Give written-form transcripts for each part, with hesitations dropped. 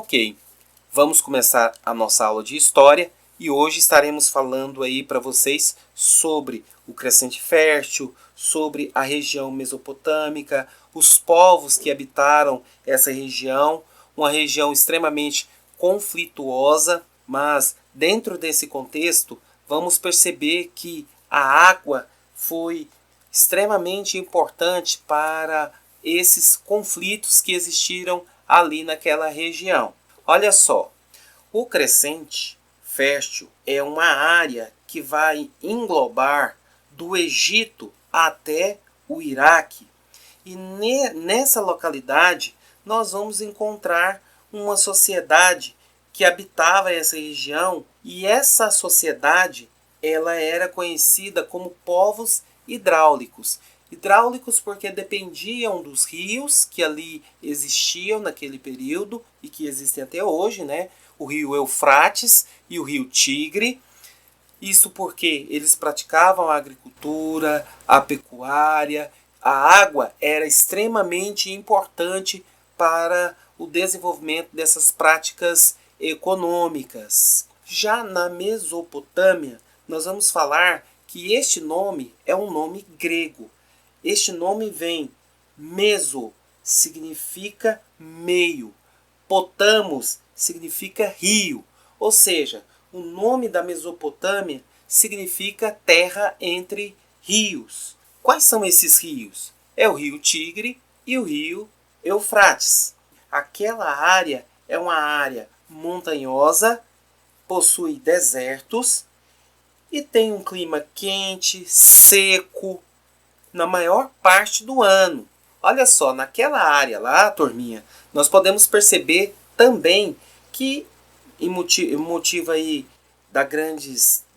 Ok, vamos começar a nossa aula de história e hoje estaremos falando aí para vocês sobre o Crescente Fértil, sobre a região mesopotâmica, os povos que habitaram essa região, uma região extremamente conflituosa, mas dentro desse contexto vamos perceber que a água foi extremamente importante para esses conflitos que existiram ali naquela região. Olha só, o Crescente Fértil é uma área que vai englobar do Egito até o Iraque. E nessa localidade nós vamos encontrar uma sociedade que habitava essa região, e essa sociedade ela era conhecida como povos hidráulicos. Hidráulicos porque dependiam dos rios que ali existiam naquele período e que existem até hoje, né? O rio Eufrates e o rio Tigre. Isso porque eles praticavam a agricultura, a pecuária. A água era extremamente importante para o desenvolvimento dessas práticas econômicas. Já na Mesopotâmia, nós vamos falar que este nome é um nome grego. Este nome vem meso, significa meio. Potamos significa rio. Ou seja, o nome da Mesopotâmia significa terra entre rios. Quais são esses rios? É o rio Tigre e o rio Eufrates. Aquela área é uma área montanhosa, possui desertos e tem um clima quente, seco, na maior parte do ano. Olha só, naquela área lá, turminha, nós podemos perceber também que, em motivo aí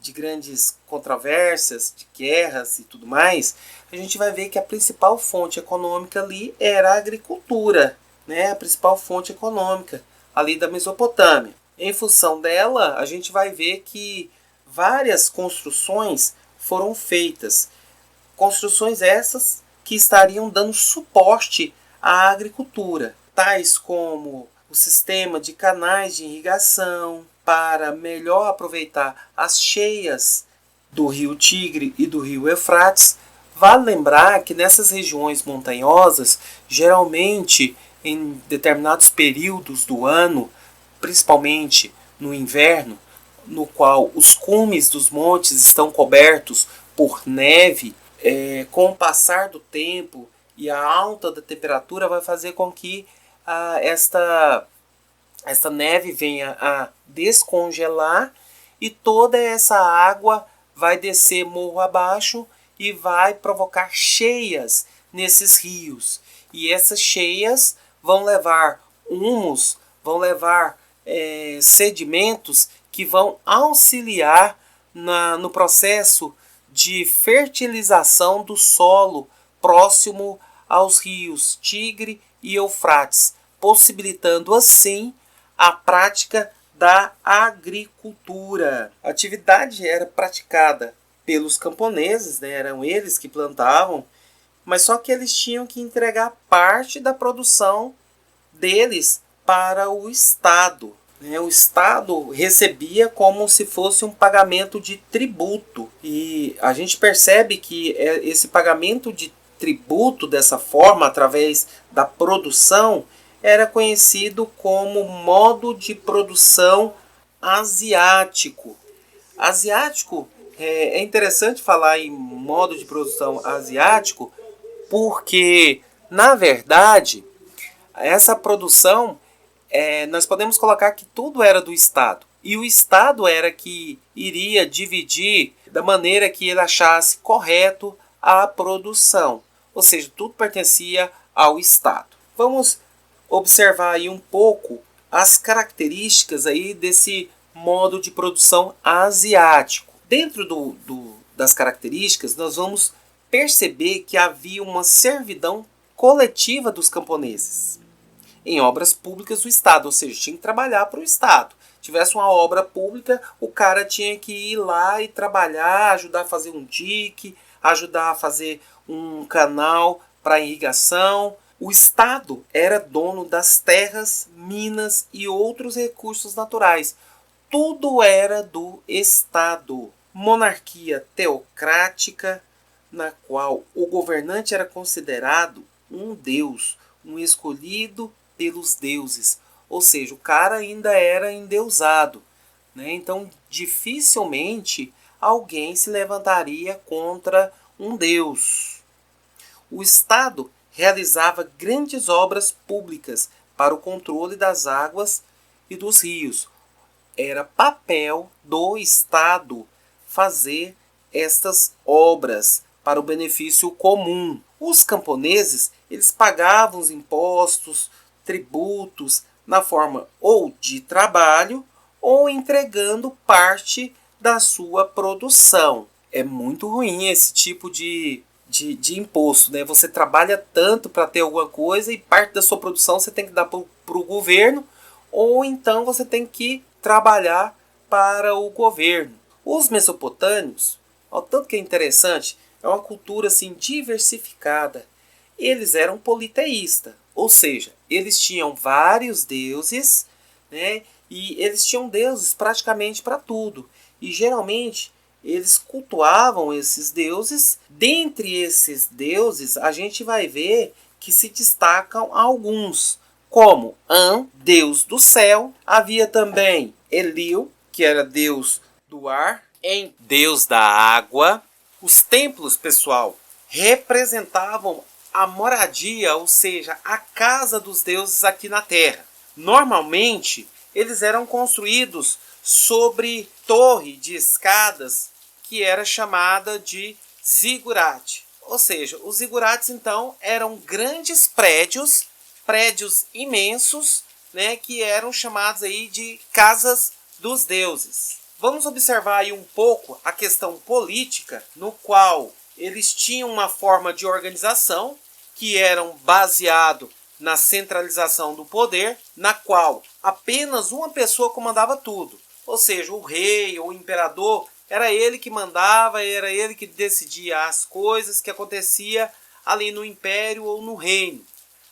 de grandes controvérsias, de guerras e tudo mais, a gente vai ver que a principal fonte econômica ali era a agricultura, né? A principal fonte econômica ali da Mesopotâmia. Em função dela, a gente vai ver que várias construções foram feitas. Construções essas que estariam dando suporte à agricultura, tais como o sistema de canais de irrigação para melhor aproveitar as cheias do rio Tigre e do rio Eufrates. Vale lembrar que nessas regiões montanhosas, geralmente em determinados períodos do ano, principalmente no inverno, no qual os cumes dos montes estão cobertos por neve, com o passar do tempo e a alta da temperatura vai fazer com que esta neve venha a descongelar e toda essa água vai descer morro abaixo e vai provocar cheias nesses rios. E essas cheias vão levar humus, vão levar sedimentos que vão auxiliar no processo de fertilização do solo próximo aos rios Tigre e Eufrates, possibilitando assim a prática da agricultura. A atividade era praticada pelos camponeses, né? Eram eles que plantavam, mas só que eles tinham que entregar parte da produção deles para o Estado. O Estado recebia como se fosse um pagamento de tributo. E a gente percebe que esse pagamento de tributo dessa forma, através da produção, era conhecido como modo de produção asiático. Asiático, é interessante falar em modo de produção asiático, porque, na verdade, essa produção, nós podemos colocar que tudo era do Estado. E o Estado era que iria dividir da maneira que ele achasse correto a produção. Ou seja, tudo pertencia ao Estado. Vamos observar aí um pouco as características aí desse modo de produção asiático. Dentro das características, nós vamos perceber que havia uma servidão coletiva dos camponeses em obras públicas do Estado, ou seja, tinha que trabalhar para o Estado. Tivesse uma obra pública, o cara tinha que ir lá e trabalhar, ajudar a fazer um dique, ajudar a fazer um canal para irrigação. O Estado era dono das terras, minas e outros recursos naturais. Tudo era do Estado. Monarquia teocrática, na qual o governante era considerado um deus, um escolhido pelos deuses. Ou seja, o cara ainda era endeusado, né? Então, dificilmente alguém se levantaria contra um deus. O Estado realizava grandes obras públicas para o controle das águas e dos rios. Era papel do Estado fazer estas obras para o benefício comum. Os camponeses, eles pagavam os impostos, tributos na forma ou de trabalho ou entregando parte da sua produção. É muito ruim esse tipo de imposto, né? Você trabalha tanto para ter alguma coisa e parte da sua produção você tem que dar para o governo, ou então você tem que trabalhar para o governo. Os mesopotâmios, ó, tanto que é interessante, é uma cultura assim diversificada. Eles eram politeístas, ou seja, eles tinham vários deuses, né? E eles tinham deuses praticamente para tudo. E geralmente eles cultuavam esses deuses. Dentre esses deuses, a gente vai ver que se destacam alguns, como An, deus do céu. Havia também Elil, que era deus do ar, em deus da água. Os templos, pessoal, representavam a moradia, ou seja, a casa dos deuses aqui na Terra. Normalmente, eles eram construídos sobre torre de escadas que era chamada de zigurate. Ou seja, os zigurates então eram grandes prédios imensos, né, que eram chamados aí de casas dos deuses. Vamos observar aí um pouco a questão política, no qual eles tinham uma forma de organização que eram baseado na centralização do poder, na qual apenas uma pessoa comandava tudo. Ou seja, o rei ou o imperador era ele que mandava, era ele que decidia as coisas que acontecia ali no império ou no reino.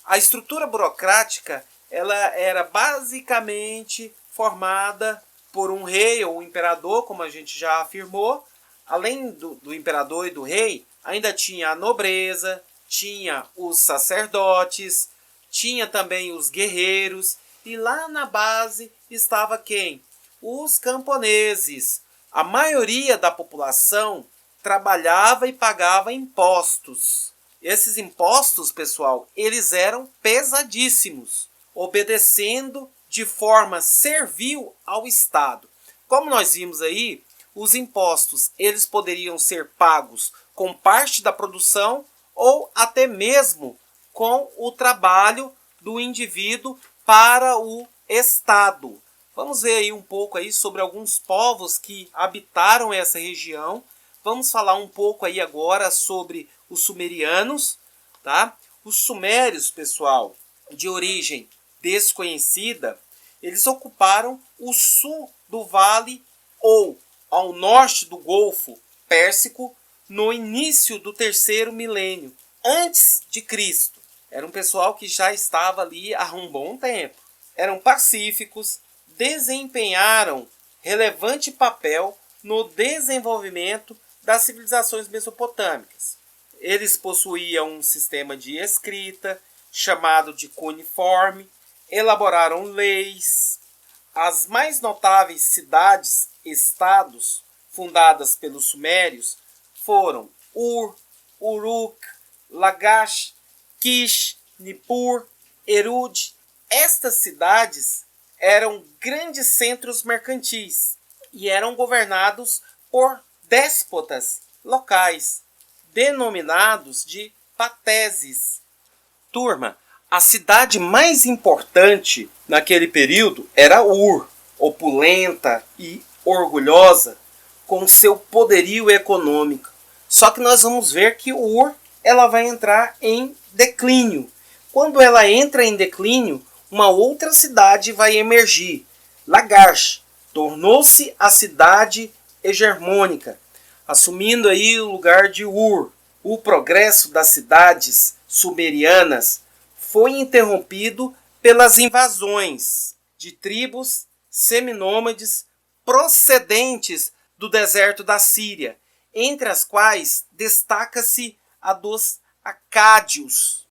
A estrutura burocrática ela era basicamente formada por um rei ou um imperador, como a gente já afirmou. Além do imperador e do rei, ainda tinha a nobreza, tinha os sacerdotes, tinha também os guerreiros, e lá na base estava quem? Os camponeses. A maioria da população trabalhava e pagava impostos. Esses impostos, pessoal, eles eram pesadíssimos, obedecendo de forma servil ao Estado. Como nós vimos aí, os impostos eles poderiam ser pagos com parte da produção ou até mesmo com o trabalho do indivíduo para o Estado. Vamos ver aí um pouco aí sobre alguns povos que habitaram essa região. Vamos falar um pouco aí agora sobre os sumerianos, tá? Os sumérios, pessoal, de origem desconhecida, eles ocuparam o sul do vale ou ao norte do Golfo Pérsico no início do terceiro milênio antes de Cristo. Era um pessoal que já estava ali há um bom tempo. Eram pacíficos, desempenharam relevante papel no desenvolvimento das civilizações mesopotâmicas. Eles possuíam um sistema de escrita chamado de cuneiforme, elaboraram leis. As mais notáveis cidades-estados fundadas pelos sumérios foram Ur, Uruk, Lagash, Kish, Nippur, Erud. Estas cidades eram grandes centros mercantis e eram governados por déspotas locais, denominados de pateses. Turma, a cidade mais importante naquele período era Ur, opulenta e orgulhosa, com seu poderio econômico. Só que nós vamos ver que Ur ela vai entrar em declínio. Quando ela entra em declínio, uma outra cidade vai emergir. Lagash tornou-se a cidade hegemônica, assumindo aí o lugar de Ur. O progresso das cidades sumerianas foi interrompido pelas invasões de tribos seminômades procedentes do deserto da Síria, entre as quais destaca-se a dos acádios.